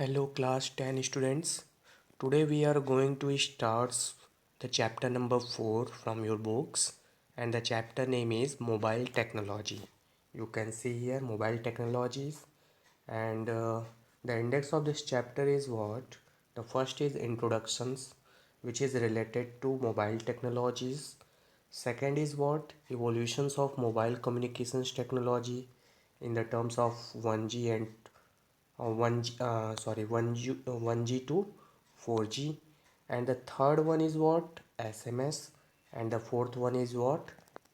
Hello class 10 students. Today we are going to start the chapter number 4 from your books, and the chapter name is mobile technology. You can see here mobile technologies, and the index of this chapter is what? The first is introductions, which is related to mobile technologies. Second is what? Evolutions of mobile communications technology in the terms of 1G and 1G to 4G, and the third one is what? SMS, and the fourth one is what?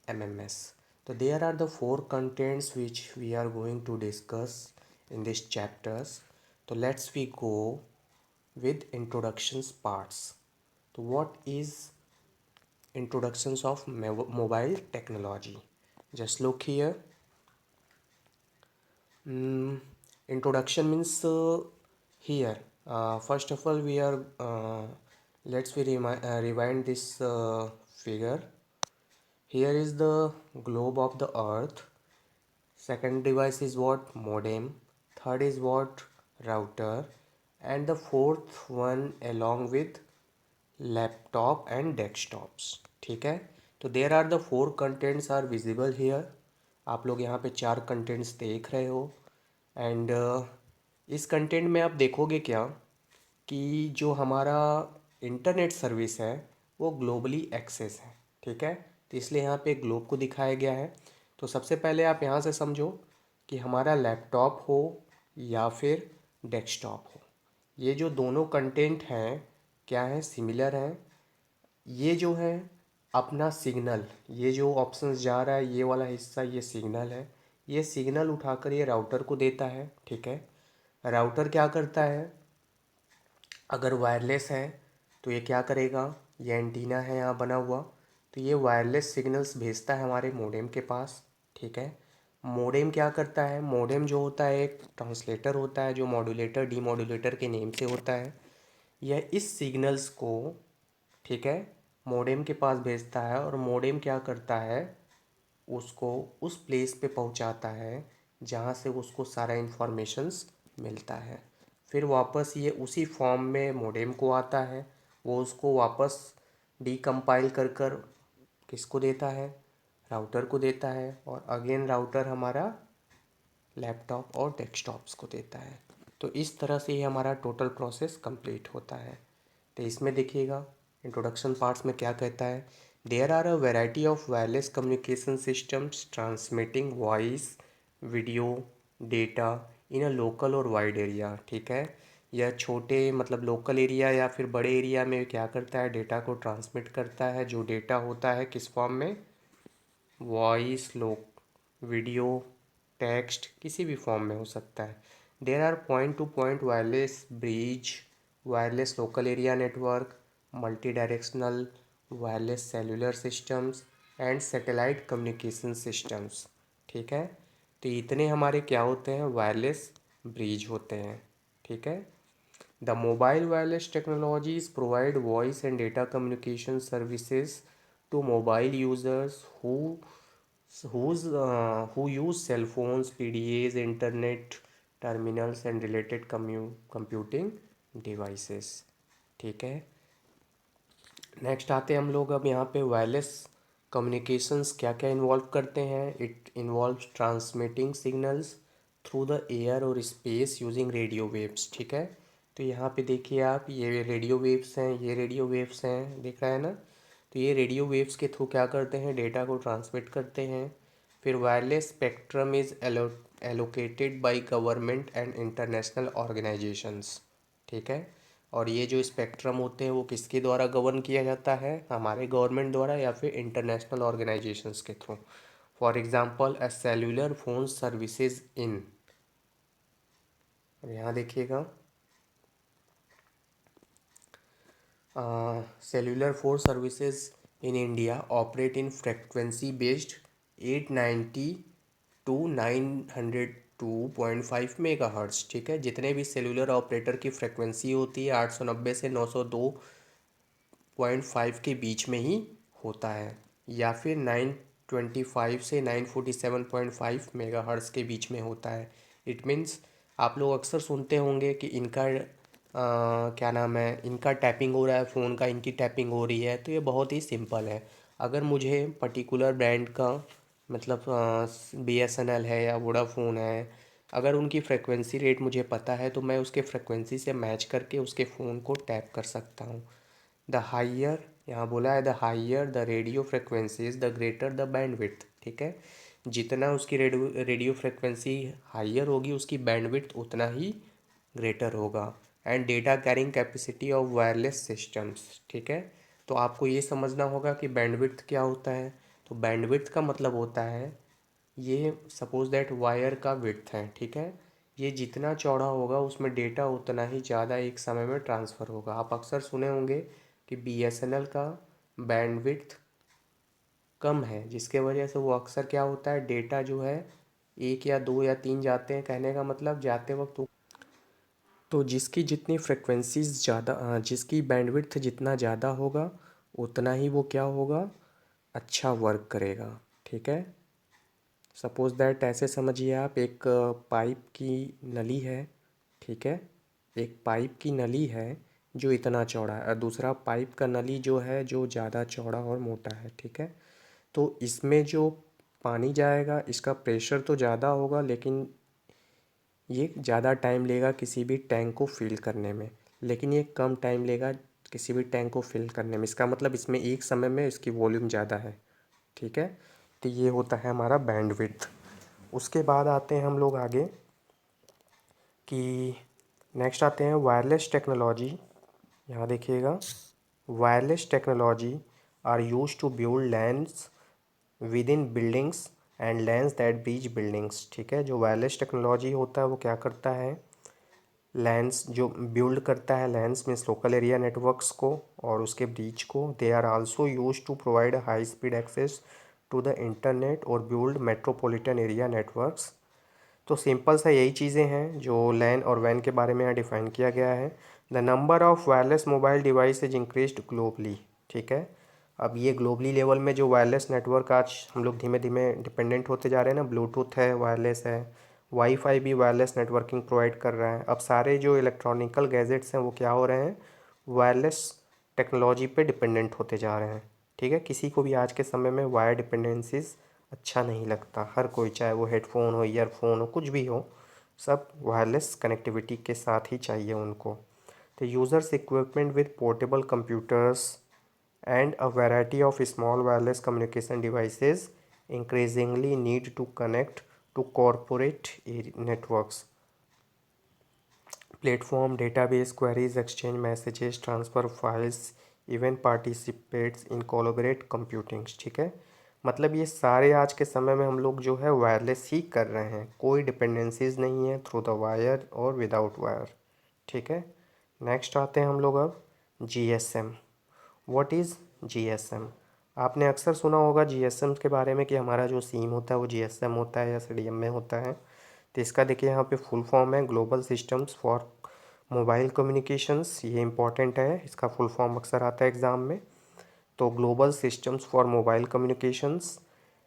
MMS. So there are the four contents which we are going to discuss in these chapters. So let's we go with introductions parts. So what is introductions of mobile technology? Just look here. Mm, Introduction means here. First of all, we are rewind this figure. Here is the globe of the Earth. Second device is what? Modem. Third is what? Router. And the fourth one along with laptop and desktops. ठीक है, तो there are the four contents are visible here. आप लोग यहाँ पे चार contents देख रहे हो. एंड इस कंटेंट में आप देखोगे क्या कि जो हमारा इंटरनेट सर्विस है वो ग्लोबली एक्सेस है. ठीक है, तो इसलिए यहाँ पे ग्लोब को दिखाया गया है. तो सबसे पहले आप यहाँ से समझो कि हमारा लैपटॉप हो या फिर डेस्कटॉप हो, ये जो दोनों कंटेंट हैं क्या है? सिमिलर हैं. ये जो है अपना सिग्नल, ये जो ऑप्शंस जा रहा है ये वाला हिस्सा ये सिग्नल है. ये सिग्नल उठाकर ये राउटर को देता है. ठीक है, राउटर क्या करता है? अगर वायरलेस है तो ये क्या करेगा? ये एंटीना है यहाँ बना हुआ, तो ये वायरलेस सिग्नल्स भेजता है हमारे मोडेम के पास. ठीक है, मोडेम क्या करता है? मोडेम जो होता है एक ट्रांसलेटर होता है जो मॉड्यूलेटर डीमॉड्यूलेटर के नेम से होता है. यह इस सिग्नल्स को, ठीक है, मोडेम के पास भेजता है और मोडेम क्या करता है? उसको उस प्लेस पे पहुंचाता है जहां से उसको सारा इन्फॉर्मेशंस मिलता है. फिर वापस ये उसी फॉर्म में मोडेम को आता है, वो उसको वापस डीकम्पाइल कर कर किसको देता है? राउटर को देता है, और अगेन राउटर हमारा लैपटॉप और डेस्कटॉप्स को देता है. तो इस तरह से ये हमारा टोटल प्रोसेस कंप्लीट होता है. तो इसमें देखिएगा इंट्रोडक्शन पार्ट्स में क्या कहता है. There are a variety of wireless communication systems transmitting voice, video, data in a local और वाइड एरिया. ठीक है, यह छोटे मतलब लोकल एरिया या फिर बड़े एरिया में क्या करता है? डेटा को ट्रांसमिट करता है. जो डेटा होता है किस फॉर्म में? वॉइस, वीडियो, टेक्स्ट, किसी भी फॉर्म में हो सकता है. There are point to point wireless bridge, wireless local area network, multi directional wireless cellular systems and satellite communication systems. ठीक है, तो इतने हमारे क्या होते हैं? वायरलेस ब्रिज होते हैं. ठीक है, the mobile wireless technologies provide voice and data communication services to mobile users who use cell phones, PDAs, internet terminals and related computing devices. ठीक है, नेक्स्ट आते हैं हम लोग अब यहाँ पे वायरलेस कम्युनिकेशंस क्या क्या इन्वॉल्व करते हैं. It involve transmitting signals through the air और स्पेस यूजिंग रेडियो वेव्स. ठीक है, तो यहाँ पे देखिए आप, ये रेडियो वेव्स हैं, ये रेडियो वेव्स हैं, दिख रहा है ना. तो ये रेडियो वेव्स के थ्रू क्या करते हैं? डेटा को ट्रांसमिट करते हैं. फिर wireless spectrum is allocated by government and international organisations. ठीक है, और ये जो स्पेक्ट्रम होते हैं वो किसके द्वारा गवर्न किया जाता है? हमारे गवर्नमेंट द्वारा या फिर इंटरनेशनल ऑर्गेनाइजेशंस के through. For example a cellular phone services in, यहाँ देखिएगा, cellular phone services in India operate in frequency based 890 to 902.5 mega hertz. ठीक है, जितने भी सेलुलर ऑपरेटर की फ्रिक्वेंसी होती है 890 से 902.5 के बीच में ही होता है, या फिर 925 से 947.5 मेगा हर्ट्स के बीच में होता है. इट मीन्स आप लोग अक्सर सुनते होंगे कि इनका क्या नाम है, इनका टैपिंग हो रहा है फ़ोन का, इनकी टैपिंग हो रही है। तो ये बहुत ही सिंपल है। अगर मुझे पर्टिकुलर ब्रांड का मतलब BSNL है या वोडाफोन है, अगर उनकी फ्रिक्वेंसी रेट मुझे पता है तो मैं उसके फ्रिक्वेंसी से मैच करके उसके फ़ोन को टैप कर सकता हूँ। द हाइयर, यहाँ बोला है the higher the radio frequencies the greater the bandwidth. ठीक है, जितना उसकी रेडियो फ्रिक्वेंसी हाइयर होगी उसकी बैंडविड्थ उतना ही ग्रेटर होगा। And data carrying capacity of wireless systems. ठीक है, तो आपको ये समझना होगा कि बैंडविड्थ क्या होता है। तो बैंडविड्थ का मतलब होता है, ये सपोज दैट वायर का विड्थ है। ठीक है, ये जितना चौड़ा होगा उसमें डेटा उतना ही ज़्यादा एक समय में ट्रांसफ़र होगा। आप अक्सर सुने होंगे कि BSNL का बैंडविड्थ कम है, जिसके वजह से वो अक्सर क्या होता है, डेटा जो है एक या दो या तीन जाते हैं, कहने का मतलब जाते वक्त तो जिसकी जितनी फ्रिक्वेंसीज ज़्यादा, जिसकी बैंडविड्थ जितना ज़्यादा होगा उतना ही वो क्या होगा, अच्छा वर्क करेगा। ठीक है, सपोज दैट ऐसे समझिए आप, एक पाइप की नली है। ठीक है, एक पाइप की नली है जो इतना चौड़ा है, और दूसरा पाइप का नली जो है जो ज़्यादा चौड़ा और मोटा है। ठीक है, तो इसमें जो पानी जाएगा इसका प्रेशर तो ज़्यादा होगा, लेकिन ये ज़्यादा टाइम लेगा किसी भी टैंक को फिल करने में, लेकिन ये कम टाइम लेगा किसी भी टैंक को फिल करने में। इसका मतलब इसमें एक समय में इसकी वॉल्यूम ज़्यादा है। ठीक है, तो ये होता है हमारा बैंडविड्थ। उसके बाद आते हैं हम लोग आगे कि नेक्स्ट आते हैं वायरलेस टेक्नोलॉजी। यहाँ देखिएगा, wireless technology are use to build LANs within buildings and LANs that breach buildings. ठीक है, जो वायरलेस टेक्नोलॉजी होता है वो क्या करता है, लैंड्स जो बिल्ड करता है, LANs means local area networks को और उसके ब्रीच को। They are also use to provide high speed access to the internet और बिल्ड मेट्रोपॉलिटन एरिया नेटवर्क्स। तो सिंपल सा यही चीज़ें हैं जो लैन और वैन के बारे में यहाँ डिफाइन किया गया है। The number of wireless mobile device is increased globally. ठीक है, अब ये ग्लोबली लेवल में जो वायरलेस नेटवर्क आज हम लोग धीमे धीमे डिपेंडेंट होते जा रहे हैं ना, ब्लूटूथ है, वायरलेस है, वाईफाई भी वायरलेस नेटवर्किंग प्रोवाइड कर रहा है। अब सारे जो इलेक्ट्रॉनिकल गैजेट्स हैं वो क्या हो रहे हैं, वायरलेस टेक्नोलॉजी पे डिपेंडेंट होते जा रहे हैं। ठीक है, किसी को भी आज के समय में वायर डिपेंडेंसीज अच्छा नहीं लगता। हर कोई, चाहे वो हेडफोन हो, ईयरफोन हो, कुछ भी हो, सब वायरलेस कनेक्टिविटी के साथ ही चाहिए उनको। तो users equipment with portable computers and a variety of small wireless communication devices increasingly need to connect to corporate networks, platform, database, queries, exchange messages, transfer files, even participates in collaborate computing। ठीक है, मतलब ये सारे आज के समय में हम लोग जो है वायरलेस ही कर रहे हैं, कोई डिपेंडेंसीज नहीं है थ्रू द वायर और विदाउट वायर। ठीक है, नेक्स्ट आते हैं हम लोग अब GSM। What is GSM? आपने अक्सर सुना होगा GSM के बारे में कि हमारा जो सिम होता है वो GSM होता है या CDMA होता है। तो इसका देखिए यहाँ पे फुल फॉर्म है global systems for mobile communications. ये इंपॉर्टेंट है, इसका फुल फॉर्म अक्सर आता है एग्ज़ाम में। तो global systems for mobile communications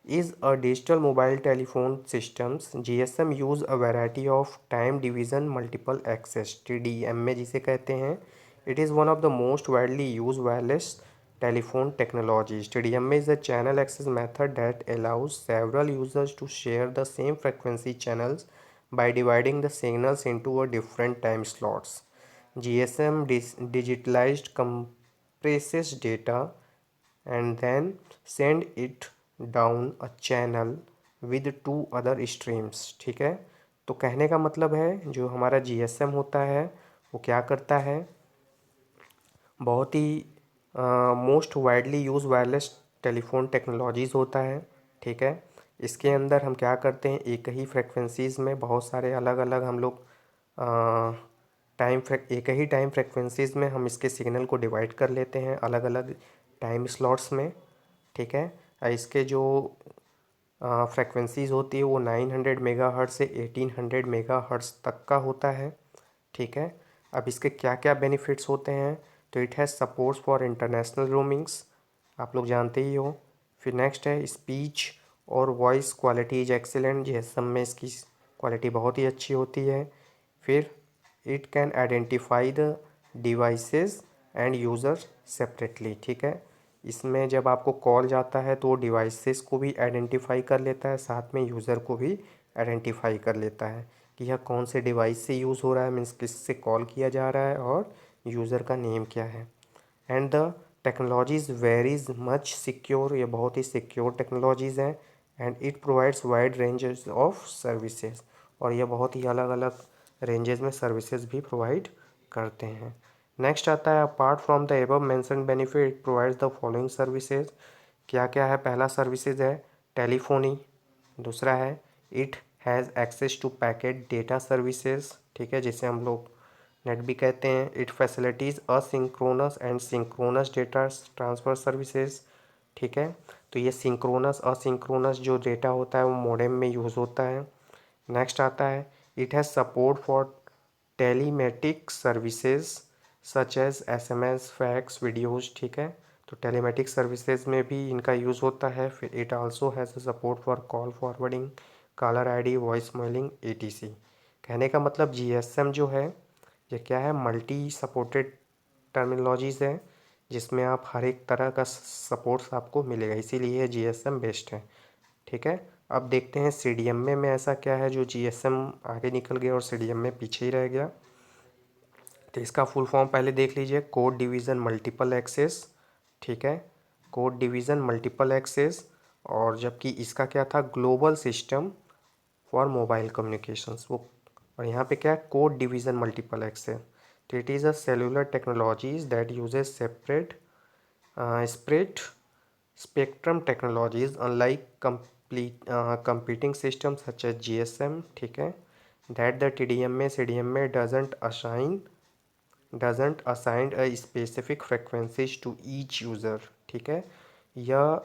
is a digital mobile telephone systems। GSM use a variety of time division multiple access, TDMA जिसे कहते हैं। It is one of the most widely used wireless telephone technologies। TDMA is a channel access method that allows several users to share the same frequency channels by dividing the signals into a different time slots। GSM digitalized compresses data and then send it down a channel with two other streams। ठीक है, तो कहने का मतलब है जो हमारा GSM होता है वो क्या करता है, बहुत ही most widely use wireless telephone technologies होता है। ठीक है, इसके अंदर हम क्या करते हैं, एक ही फ्रिक्वेंसीज़ में बहुत सारे अलग अलग हम लोग एक ही टाइम फ्रिक्वेंसीज़ में हम इसके सिग्नल को डिवाइड कर लेते हैं अलग अलग टाइम स्लॉट्स में। ठीक है, इसके जो फ्रिक्वेंसीज़ होती है वो 900 मेगाहर्ट्ज़ से 1800 मेगाहर्ट्ज़ तक का होता है। ठीक है, अब इसके क्या क्या बेनिफिट्स होते हैं, तो it has supports for international roamings, आप लोग जानते ही हो। फिर नेक्स्ट है स्पीच और voice quality is excellent, GSM में इसकी क्वालिटी बहुत ही अच्छी होती है। फिर it can identify the devices end user separately, ठीक है। इसमें जब आपको कॉल जाता है तो वो डिवाइसेस को भी आइडेंटिफाई कर लेता है, साथ में यूज़र को भी आइडेंटिफाई कर लेता है कि यह कौन से डिवाइस से यूज़ हो रहा है, मीन्स किससे कॉल किया जा रहा है और यूज़र का नेम क्या है। And the technologies varies much secure, ये बहुत ही सिक्योर टेक्नोलॉजीज़ हैं। And it provides wide ranges of services, और ये बहुत ही अलग अलग रेंजेस में सर्विसेज भी प्रोवाइड करते हैं। नेक्स्ट आता है apart from the above mentioned benefit it provides the following services. क्या क्या है? पहला सर्विसेज है टेलीफोनी, दूसरा है it has access to packet data services, ठीक है, जिसे हम लोग नेट भी कहते हैं। It facilities asynchronous and synchronous data transfer services, ठीक है। तो ये सिंक्रोनस असिंक्रोनस जो डेटा होता है वो मॉडेम में यूज़ होता है। नेक्स्ट आता है it has support for telematic services such as SMS, fax, videos, ठीक है। तो टेलीमेटिक सर्विसेज में भी इनका यूज़ होता है। फिर it also has a support for call forwarding, caller ID, voice mailing, ETC। कहने का मतलब GSM जो है ये क्या है, मल्टी सपोर्टेड टर्मिनोलॉजीज़ है, जिसमें आप हर एक तरह का सपोर्ट्स आपको मिलेगा, इसीलिए GSM बेस्ट है, ठीक है। अब देखते हैं CDMA में ऐसा क्या है जो GSM आगे निकल गया और CDMA में पीछे ही रह गया। तो इसका फुल फॉर्म पहले देख लीजिए, कोड डिवीज़न मल्टीपल एक्सेस, ठीक है, कोड डिवीज़न मल्टीपल एक्सेस। और जबकि इसका क्या था, global system for mobile communications वो, और यहाँ पे क्या है, कोड डिवीज़न मल्टीपल एक्सेस। तो it is a cellular technologies that uses separate spread spectrum technologies unlike competing systems such as GSM, ठीक है, that the TDMA CDMA doesn't assign a specific frequencies to each user, ठीक है। यह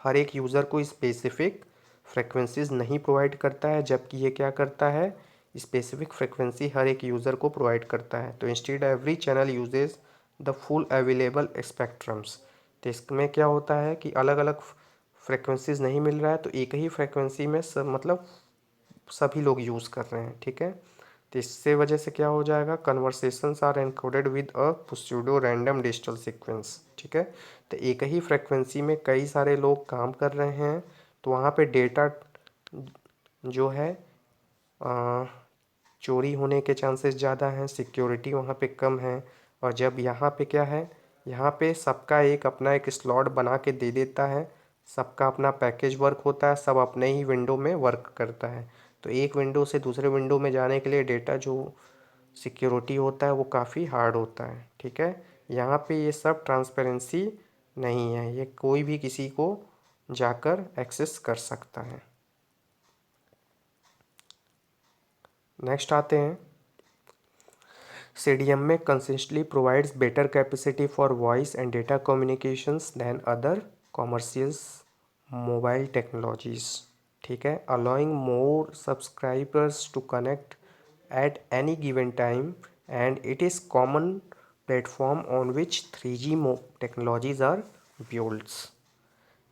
हर एक user को specific frequencies नहीं provide करता है, जबकि ये क्या करता है, स्पेसिफिक फ्रिक्वेंसी हर एक यूज़र को प्रोवाइड करता है। तो instead every channel uses the full available spectrums. तो इसमें क्या होता है कि अलग अलग फ्रिक्वेंसीज नहीं मिल रहा है, तो एक ही फ्रिक्वेंसी में सब मतलब सभी लोग यूज़ कर रहे हैं, ठीक है। तो इससे वजह से क्या हो जाएगा, conversations are encoded with a pseudo random digital sequence, ठीक है। तो एक ही फ्रिक्वेंसी में कई सारे लोग काम कर रहे हैं, तो वहाँ पे डेटा जो है चोरी होने के चांसेस ज़्यादा हैं, सिक्योरिटी वहाँ पे कम है। और जब यहाँ पे क्या है, यहाँ पे सबका एक अपना एक स्लॉट बना के दे देता है, सबका अपना पैकेज वर्क होता है, सब अपने ही विंडो में वर्क करता है। तो एक विंडो से दूसरे विंडो में जाने के लिए डेटा जो सिक्योरिटी होता है वो काफ़ी हार्ड होता है, ठीक है। यहाँ पे ये सब ट्रांसपेरेंसी नहीं है, ये कोई भी किसी को जाकर एक्सेस कर सकता है। नेक्स्ट आते हैं, CDMA consistently provides better capacity for voice and data communications than other commercial mobile technologies, ठीक है, allowing more subscribers to connect at any given time, and it is common platform on which 3G technologies are built।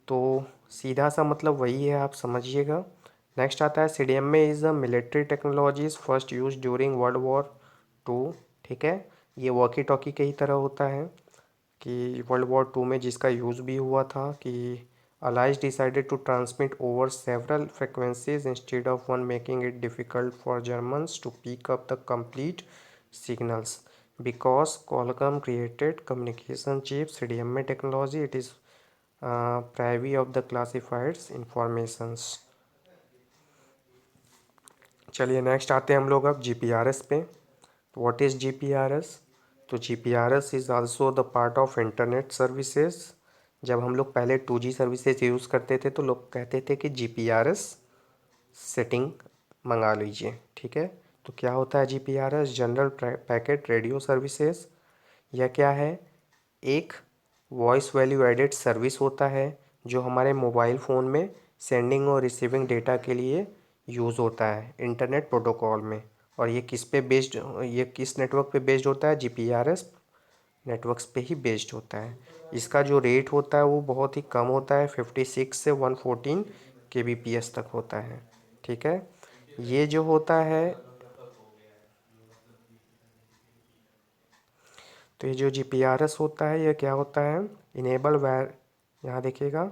तो सीधा सा मतलब वही है, आप समझिएगा। नेक्स्ट आता है CDMA is a military technologies first use during World War II, ठीक है। ये वॉकी टॉकी के ही तरह होता है कि World War II में जिसका यूज़ भी हुआ था कि allies decided to transmit over several frequencies instead of one, making it difficult for Germans to pick up the complete signals because Qualcomm created communication chip CDMA technology, it is privy of the classified informations। चलिए next आते हैं हम लोग अब GPRS पे। What is GPRS? तो GPRS is also the part of internet services. जब हम लोग पहले 2G सर्विसेज यूज़ करते थे तो लोग कहते थे कि GPRS सेटिंग मंगा लीजिए, ठीक है। तो क्या होता है GPRS? General packet radio services. यह क्या है, एक वॉइस वैल्यू एडेड सर्विस होता है जो हमारे मोबाइल फ़ोन में सेंडिंग और रिसीविंग डेटा के लिए यूज़ होता है इंटरनेट प्रोटोकॉल में। और ये किस पे बेस्ड, ये किस नेटवर्क पे बेस्ड होता है, GPRS नेटवर्क्स पे ही बेस्ड होता है। इसका जो रेट होता है वो बहुत ही कम होता है, 56 से 114 kbps तक होता है, ठीक है। ये जो होता है तो ये जो GPRS होता है ये क्या होता है, इनेबल वायर, यहाँ देखिएगा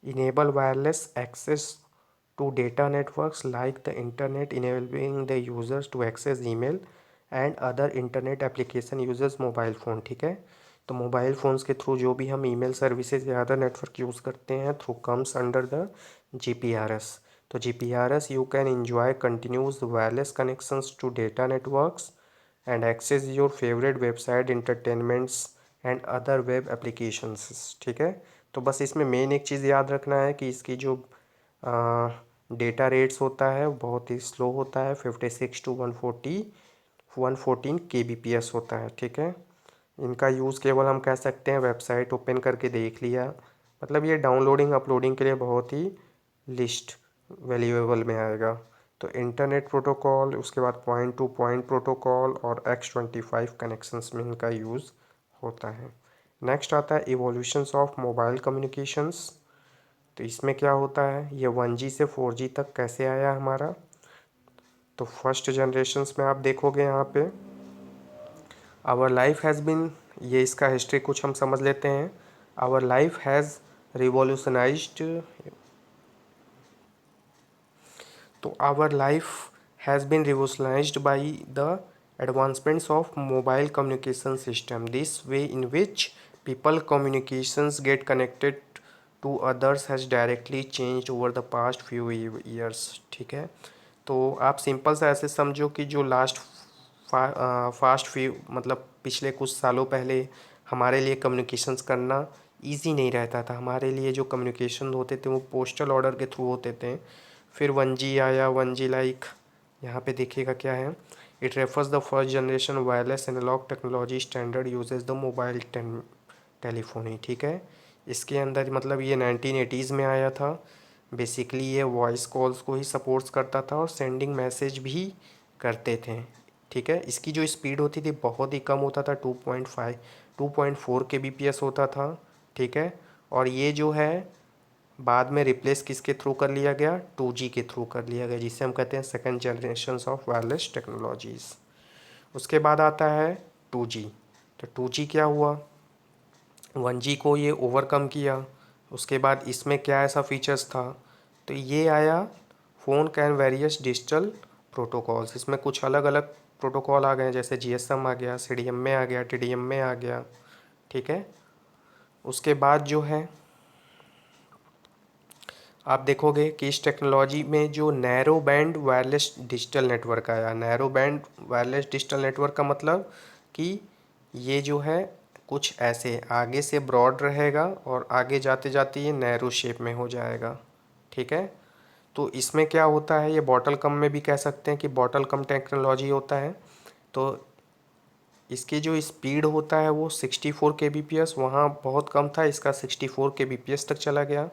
enable wireless access to data networks like the internet, enabling the users to access email and other internet application uses mobile phone। ठीक है, तो मोबाइल फ़ोन्स के थ्रू जो भी हम ईमेल सर्विसेज या अदर नेटवर्क यूज़ करते हैं through comes under the GPRS। तो GPRS you can enjoy continuous wireless connections to data networks and access your favorite website, entertainments and other web applications। ठीक है, तो बस इसमें मेन एक चीज़ याद रखना है कि इसकी जो डेटा रेट्स होता है वो बहुत ही स्लो होता है, 56 to 114 kbps होता है। ठीक है, इनका यूज़ केवल हम कह सकते हैं वेबसाइट ओपन करके देख लिया, मतलब ये डाउनलोडिंग अपलोडिंग के लिए बहुत ही लिस्ट वैल्यूएबल में आएगा। तो इंटरनेट प्रोटोकॉल, उसके बाद पॉइंट टू पॉइंट प्रोटोकॉल और X25 कनेक्शंस में इनका यूज़ होता है। नेक्स्ट आता है इवोल्यूशंस ऑफ मोबाइल कम्युनिकेशंस। तो इसमें क्या होता है, ये 1G से 4G तक कैसे आया हमारा। तो फर्स्ट जनरेशन्स में आप देखोगे यहाँ पे आवर लाइफ हैज़ बिन, ये इसका हिस्ट्री कुछ हम समझ लेते हैं। आवर लाइफ हैज़ रिवॉल्यूशनाइज्ड, तो our life has been revolutionised by the advancements of mobile communication system, this way in which people communications get connected to others has directly changed over the past few years। ठीक है, तो आप simple सा ऐसे समझो कि जो last fast few मतलब पिछले कुछ सालों पहले हमारे लिए कम्युनिकेशंस करना इजी नहीं रहता था। हमारे लिए जो कम्युनिकेशन होते थे वो पोस्टल ऑर्डर के थ्रू होते थे। फिर 1G आया, 1G लाइक यहाँ पे देखिएगा क्या है, it refers the first generation wireless analogue technology standard uses the mobile telephony. ठीक है, इसके अंदर मतलब ये 1980s में आया था। बेसिकली ये वॉइस कॉल्स को ही सपोर्ट्स करता था और सेंडिंग मैसेज भी करते थे। ठीक है, इसकी जो स्पीड होती थी बहुत ही कम होता था, 2.4 kbps होता था। ठीक है, और ये जो है बाद में रिप्लेस किसके थ्रू कर लिया गया, 2G के थ्रू कर लिया गया, जिसे हम कहते हैं second generation of wireless technologies. उसके बाद आता है 2G। तो 2G क्या हुआ, 1G को ये ओवरकम किया। उसके बाद इसमें क्या ऐसा फीचर्स था, तो ये आया phone can various digital protocols. इसमें कुछ अलग अलग प्रोटोकॉल आ गए, जैसे GSM आ गया, CDMA आ गया, TDMA आ गया। ठीक है, उसके बाद जो है आप देखोगे कि इस टेक्नोलॉजी में जो narrow band wireless digital network आया। Narrow band wireless digital network का मतलब कि ये जो है कुछ ऐसे आगे से ब्रॉड रहेगा और आगे जाते जाते ये नैरो शेप में हो जाएगा। ठीक है, तो इसमें क्या होता है, ये बॉटल कम में भी कह सकते हैं कि बॉटल कम टेक्नोलॉजी होता है। तो इसकी जो स्पीड होता है वो 64 kbps, वहाँ बहुत कम था, इसका 64 kbps तक चला गया।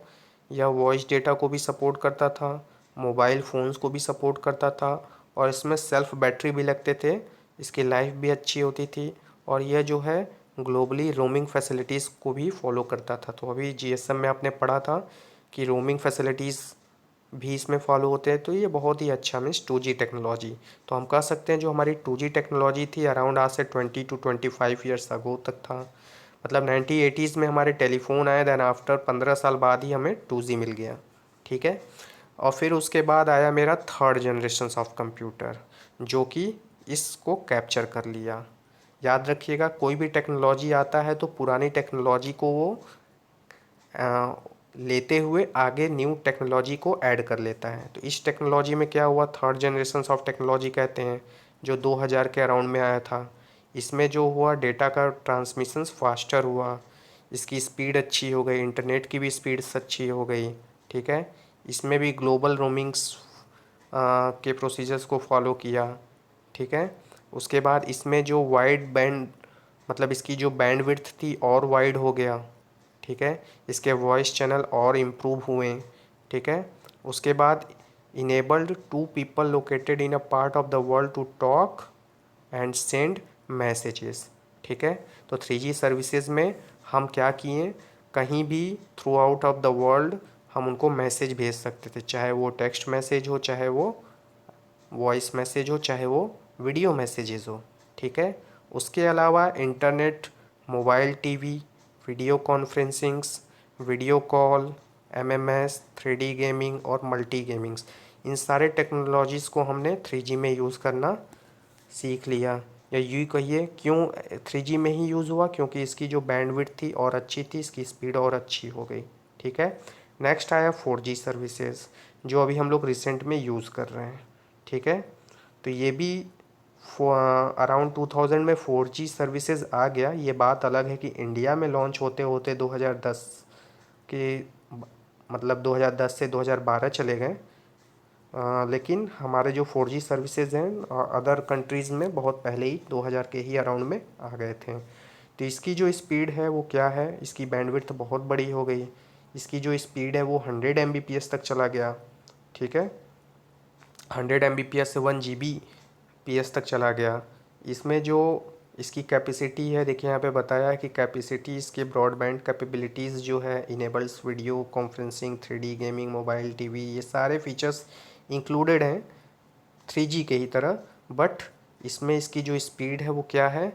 यह वॉइस डेटा को भी सपोर्ट करता था, मोबाइल फ़ोन्स को भी सपोर्ट करता था, और इसमें सेल्फ बैटरी भी लगते थे, इसकी लाइफ भी अच्छी होती थी, और यह जो है ग्लोबली रोमिंग फैसिलिटीज़ को भी फॉलो करता था। तो अभी GSM में आपने पढ़ा था कि रोमिंग फैसिलिटीज़ भी इसमें फॉलो होते हैं। तो ये बहुत ही अच्छा मीन्स 2G टेक्नोलॉजी। तो हम कह सकते हैं जो हमारी 2G टेक्नोलॉजी थी अराउंड आज से 20 to 25 ईयर्स अगो तक था। मतलब 1980s में हमारे टेलीफोन आए, देन आफ्टर 15 साल बाद ही हमें 2G मिल गया। ठीक है, और फिर उसके बाद आया मेरा थर्ड जनरेशन ऑफ कंप्यूटर, जो कि इसको कैप्चर कर लिया। याद रखिएगा, कोई भी टेक्नोलॉजी आता है तो पुरानी टेक्नोलॉजी को वो लेते हुए आगे न्यू टेक्नोलॉजी को ऐड कर लेता है। तो इस टेक्नोलॉजी में क्या हुआ, थर्ड जनरेशन ऑफ टेक्नोलॉजी कहते हैं, जो 2000 के अराउंड में आया था। इसमें जो हुआ डेटा का ट्रांसमिशन फास्टर हुआ, इसकी स्पीड अच्छी हो गई, इंटरनेट की भी स्पीड अच्छी हो गई। ठीक है, इसमें भी ग्लोबल रोमिंग्स के प्रोसीजर्स को फॉलो किया। ठीक है, उसके बाद इसमें जो वाइड बैंड मतलब इसकी जो बैंडविड्थ थी और वाइड हो गया। ठीक है, इसके वॉइस चैनल और इम्प्रूव हुए। ठीक है, उसके बाद enabled to people located in a part of the world to talk and send messages. ठीक है, तो 3G सर्विसेज में हम क्या किए, कहीं भी through out of the world हम उनको मैसेज भेज सकते थे, चाहे वो टेक्स्ट मैसेज हो चाहे वो वॉइस मैसेज हो चाहे वो वीडियो मैसेजेस हो, ठीक है। उसके अलावा internet, mobile TV, video conferencings, video call, MMS, 3D gaming और मल्टी गेमिंग्स, इन सारे टेक्नोलॉजीज़ को हमने 3G में यूज़ करना सीख लिया। या यूँ कहिए क्यों 3G में ही यूज़ हुआ, क्योंकि इसकी जो बैंडविड्थ थी और अच्छी थी, इसकी स्पीड और अच्छी हो गई, ठीक है। नेक्स्ट आया 4G सर्विसेज, जो अभी हम लोग रिसेंट में यूज़ कर रहे हैं, ठीक है। तो ये भी अराउंड 2000 में 4G सर्विसेज आ गया। ये बात अलग है कि इंडिया में लॉन्च होते होते 2010 के, मतलब 2010 से 2012 चले गए। लेकिन हमारे जो 4G सर्विसेज हैं अदर कंट्रीज़ में बहुत पहले ही 2000 के ही अराउंड में आ गए थे। तो इसकी जो स्पीड है वो क्या है, इसकी बैंडविड्थ बहुत बड़ी हो गई। इसकी जो स्पीड है वो 100 Mbps तक चला गया, ठीक है। 100 Mbps से 1 Gbps तक चला गया। इसमें जो इसकी कैपेसिटी है, देखिए यहाँ पे बताया है कि कैपेसिटी इसके ब्रॉडबैंड कैपेबिलिटीज़ जो है enables video conferencing, 3D gaming, mobile TV, ये सारे फीचर्स इंक्लूडेड हैं 3G के ही तरह। बट इसमें इसकी जो स्पीड है वो क्या है,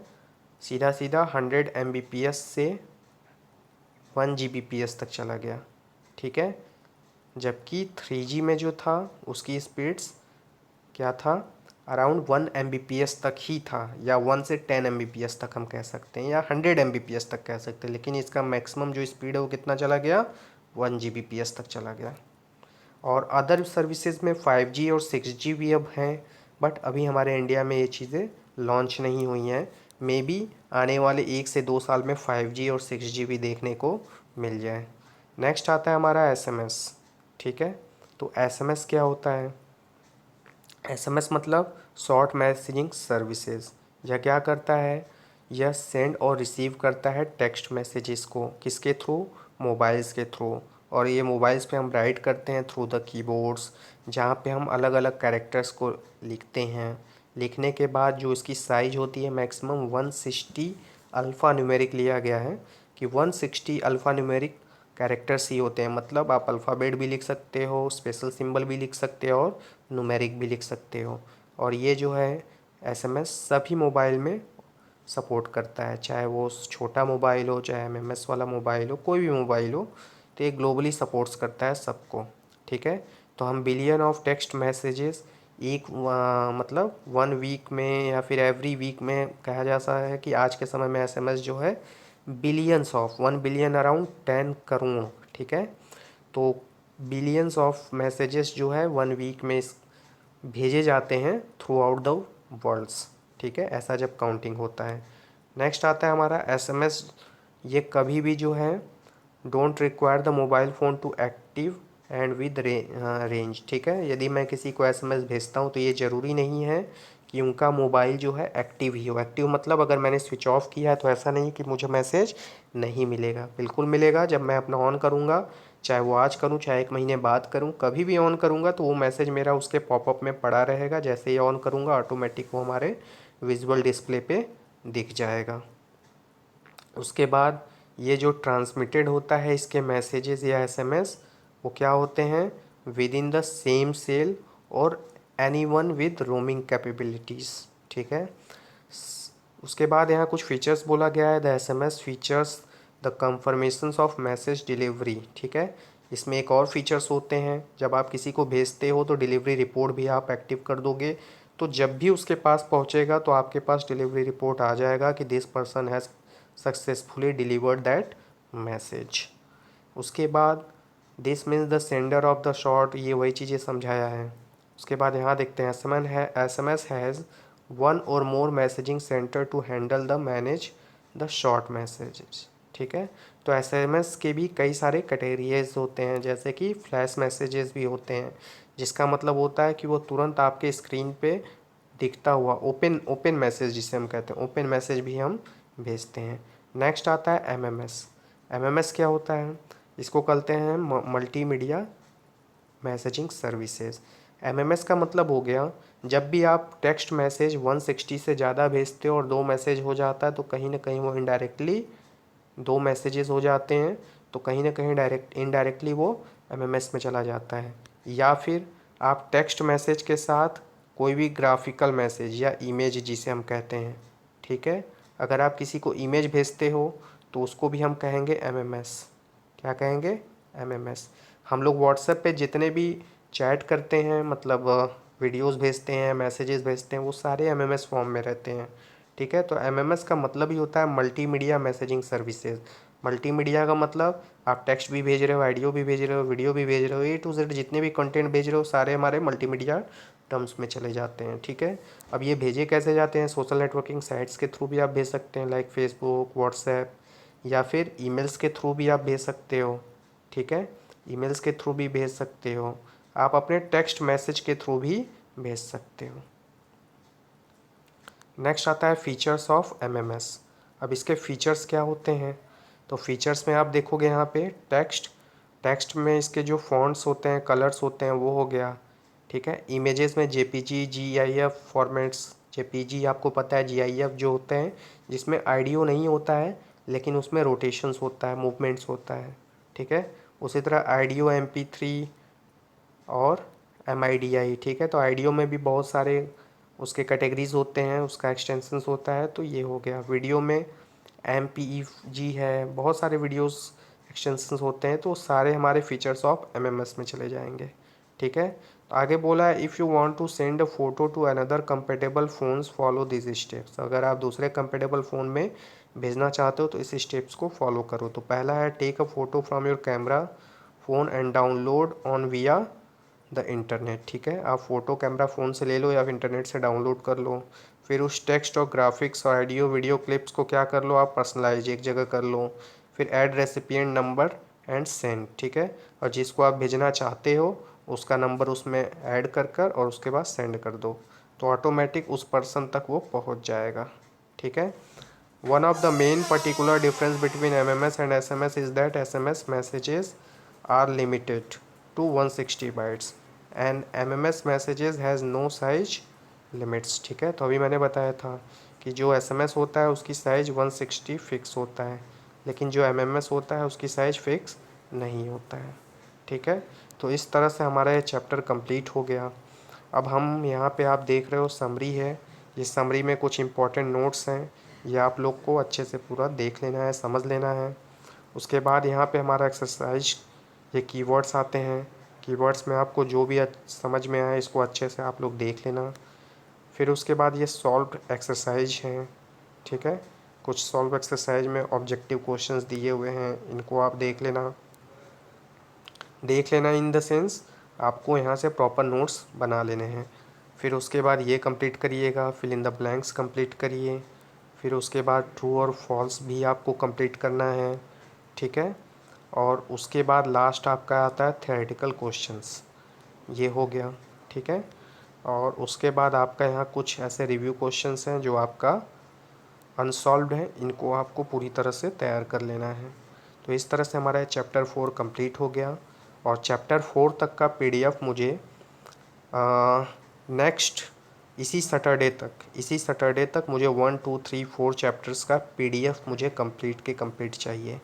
सीधा सीधा 100 Mbps से 1 Gbps तक चला गया, ठीक है। जबकि 3G में जो था उसकी स्पीड्स क्या था, अराउंड 1 Mbps तक ही था, या 1 से 10 Mbps तक हम कह सकते हैं, या 100 Mbps तक कह सकते हैं। लेकिन इसका मैक्सिमम जो स्पीड है वो कितना चला गया, 1 Gbps तक चला गया। और अदर सर्विसेज में 5G और 6G भी अब हैं, बट अभी हमारे इंडिया में ये चीज़ें लॉन्च नहीं हुई हैं। मे बी आने वाले 1 से 2 साल में 5G और 6G भी देखने को मिल जाए। नेक्स्ट आता है हमारा SMS, ठीक है। तो SMS क्या होता है, SMS मतलब शॉर्ट मैसेजिंग सर्विसेज। यह क्या करता है, यह सेंड और रिसीव करता है टेक्स्ट मैसेजेस को, किसके थ्रू, मोबाइल्स के थ्रू। और ये मोबाइल्स पे हम राइट करते हैं थ्रू द कीबोर्ड्स, जहाँ पे हम अलग अलग कैरेक्टर्स को लिखते हैं। लिखने के बाद जो इसकी साइज होती है मैक्सिमम 160 अल्फ़ा न्यूमेरिक लिया गया है, कि 160 अल्फ़ा न्यूमेरिक कैरेक्टर्स ही होते हैं। मतलब आप अल्फ़ाबेट भी लिख सकते हो, स्पेशल सिंबल भी लिख सकते हो और न्यूमेरिक भी लिख सकते हो। और ये जो है SMS सभी मोबाइल में सपोर्ट करता है, चाहे वो छोटा मोबाइल हो, चाहे MMS वाला मोबाइल हो, कोई भी मोबाइल हो। तो ये ग्लोबली सपोर्ट्स करता है सबको, ठीक है। तो हम बिलियन ऑफ टेक्स्ट मैसेजेस मतलब 1 वीक में या फिर एवरी वीक में कहा जाता है कि आज के समय में SMS जो है billions of 1 billion around 10 crore, ठीक है। तो बिलियंस ऑफ मैसेजेस जो है 1 वीक में भेजे जाते हैं थ्रू आउट द वर्ल्ड्स, ठीक है, ऐसा जब काउंटिंग होता है। नेक्स्ट आता है हमारा SMS। ये कभी भी जो है don't require the mobile phone to active and with range, ठीक है। यदि मैं किसी को SMS भेजता हूँ तो ये ज़रूरी नहीं है कि उनका मोबाइल जो है एक्टिव ही हो। एक्टिव मतलब अगर मैंने स्विच ऑफ किया है तो ऐसा नहीं कि मुझे मैसेज नहीं मिलेगा, बिल्कुल मिलेगा। जब मैं अपना ऑन करूँगा, चाहे वो आज करूँ चाहे 1 महीने बाद करूँ, कभी भी ऑन करूँगा तो वो मैसेज मेरा उसके पॉपअप में पड़ा रहेगा। जैसे ही ऑन करूँगा ऑटोमेटिक वो हमारे विजुअल डिस्प्ले पे दिख जाएगा। उसके बाद ये जो ट्रांसमिटेड होता है इसके मैसेजेस या SMS, वो क्या होते हैं, within the same cell और एनीवन विद रोमिंग कैपेबिलिटीज़, ठीक है। उसके बाद यहाँ कुछ फीचर्स बोला गया है, the SMS features the confirmations of message delivery, ठीक है। इसमें एक और फीचर्स होते हैं, जब आप किसी को भेजते हो तो डिलीवरी रिपोर्ट भी आप एक्टिव कर दोगे। तो जब भी उसके पास पहुँचेगा तो आपके पास डिलीवरी रिपोर्ट आ जाएगा कि this person has successfully delivered that message. उसके बाद this means the sender of the short, ये वही चीज़ें समझाया है। उसके बाद यहाँ देखते हैं SMS has one or more messaging centre to handle the manage the short messages, ठीक है। तो SMS के भी कई सारे कैटेगरीज होते हैं, जैसे कि फ्लैश मैसेजेस भी होते हैं, जिसका मतलब होता है कि वो तुरंत आपके स्क्रीन पे दिखता हुआ ओपन मैसेज, जिसे हम कहते हैं ओपन मैसेज भी हम भेजते हैं। नेक्स्ट आता है MMS क्या होता है, इसको कहते हैं मल्टीमीडिया मैसेजिंग सर्विसेज। MMS का मतलब हो गया, जब भी आप टेक्स्ट मैसेज 160 से ज़्यादा भेजते हो और 2 मैसेज हो जाता है तो कहीं ना कहीं वो इनडायरेक्टली 2 मैसेजेस हो जाते हैं, तो कहीं ना कहीं इनडायरेक्टली वो MMS में चला जाता है। या फिर आप टेक्स्ट मैसेज के साथ कोई भी ग्राफिकल मैसेज या इमेज जिसे हम कहते हैं, ठीक है। अगर आप किसी को इमेज भेजते हो तो उसको भी हम कहेंगे एमएमएस। क्या कहेंगे? एमएमएस। हम लोग व्हाट्सएप पे जितने भी चैट करते हैं, मतलब वीडियोस भेजते हैं, मैसेजेस भेजते हैं, वो सारे एमएमएस फॉर्म में रहते हैं, ठीक है। तो एमएमएस का मतलब ही होता है मल्टीमीडिया मैसेजिंग सर्विसेज। मल्टीमीडिया का मतलब आप टेक्स्ट भी भेज रहे हो, ऑडियो भी भेज रहे हो, वीडियो भी भेज रहे हो, ए टू जेड जितने भी कंटेंट भेज रहे हो सारे हमारे मल्टीमीडिया टर्म्स में चले जाते हैं, ठीक है। अब ये भेजे कैसे जाते हैं? सोशल नेटवर्किंग साइट्स के थ्रू भी आप भेज सकते हैं, लाइक फेसबुक, व्हाट्सएप, या फिर ईमेल्स के थ्रू भी आप भेज सकते हो, ठीक है। ईमेल्स के थ्रू भी भेज सकते हो, आप अपने टेक्स्ट मैसेज के थ्रू भी भेज सकते हो। नेक्स्ट आता है फीचर्स ऑफ एमएमएस। अब इसके फीचर्स क्या होते हैं? तो फीचर्स में आप देखोगे यहाँ पे टेक्स्ट में इसके जो फॉन्ट्स होते हैं, कलर्स होते हैं, वो हो गया, ठीक है। इमेजेस में जेपीजी, जीआईएफ फॉर्मेट्स। जेपीजी आपको पता है, जीआईएफ जो होते हैं जिसमें ऑडियो नहीं होता है लेकिन उसमें रोटेशंस होता है, मूवमेंट्स होता है, ठीक है। उसी तरह ऑडियो MP3 और MIDI, ठीक है। तो ऑडियो में भी बहुत सारे उसके कैटेगरीज होते हैं, उसका एक्सटेंशंस होता है। तो ये हो गया। वीडियो में MPEG है, बहुत सारे वीडियोस एक्सटेंशंस होते हैं, तो सारे हमारे फीचर्स ऑफ एमएमएस में चले जाएंगे, ठीक है। तो आगे बोला है if you want to send a photo to another compatible phones follow this steps. अगर आप दूसरे कंपेटेबल फ़ोन में भेजना चाहते हो तो इस स्टेप्स को फॉलो करो। तो पहला है take a photo from your camera phone and download on via the internet, ठीक है। आप फ़ोटो कैमरा फ़ोन से ले लो या फिर इंटरनेट से डाउनलोड कर लो। फिर उस टेक्स्ट और ग्राफिक्स और ऑडियो वीडियो क्लिप्स को क्या कर लो, आप पर्सनलाइज एक जगह कर लो। फिर add recipient number and send, ठीक है। और जिसको आप भेजना चाहते हो उसका नंबर उसमें ऐड कर और उसके बाद सेंड कर दो, तो ऑटोमेटिक उस पर्सन तक वो पहुंच जाएगा, ठीक है। One of the main particular difference between MMS and SMS is that SMS messages are limited to 160 bytes and MMS messages has no size limits, ठीक है। तो अभी मैंने बताया था कि जो एसएमएस होता है उसकी साइज़ 160 फिक्स होता है, लेकिन जो एमएमएस होता है उसकी साइज़ फिक्स नहीं होता है, ठीक है। तो इस तरह से हमारा ये चैप्टर कंप्लीट हो गया। अब हम यहाँ पे आप देख रहे हो समरी है, ये समरी में कुछ इम्पोर्टेंट नोट्स हैं, ये आप लोग को अच्छे से पूरा देख लेना है, समझ लेना है। उसके बाद यहाँ पे हमारा एक्सरसाइज, ये कीवर्ड्स आते हैं। कीवर्ड्स में आपको जो भी समझ में आए इसको अच्छे से आप लोग देख लेना। फिर उसके बाद ये सॉल्व एक्सरसाइज हैं, ठीक है। कुछ सॉल्व एक्सरसाइज में ऑब्जेक्टिव क्वेश्चंस दिए हुए हैं, इनको आप देख लेना इन द सेंस आपको यहाँ से प्रॉपर नोट्स बना लेने हैं। फिर उसके बाद ये कंप्लीट करिएगा, fill in the blanks complete करिए। फिर उसके बाद ट्रू और फॉल्स भी आपको कंप्लीट करना है, ठीक है। और उसके बाद लास्ट आपका आता है थ्योरेटिकल क्वेश्चंस, ये हो गया, ठीक है। और उसके बाद आपका यहाँ कुछ ऐसे रिव्यू क्वेश्चंस हैं जो आपका अनसॉल्व्ड है, इनको आपको पूरी तरह से तैयार कर लेना है। तो इस तरह से हमारा चैप्टर 4 कंप्लीट हो गया। और चैप्टर 4 तक का PDF मुझे नेक्स्ट इसी सैटरडे तक मुझे 1 2 3 4 चैप्टर्स का PDF मुझे कंप्लीट चाहिए,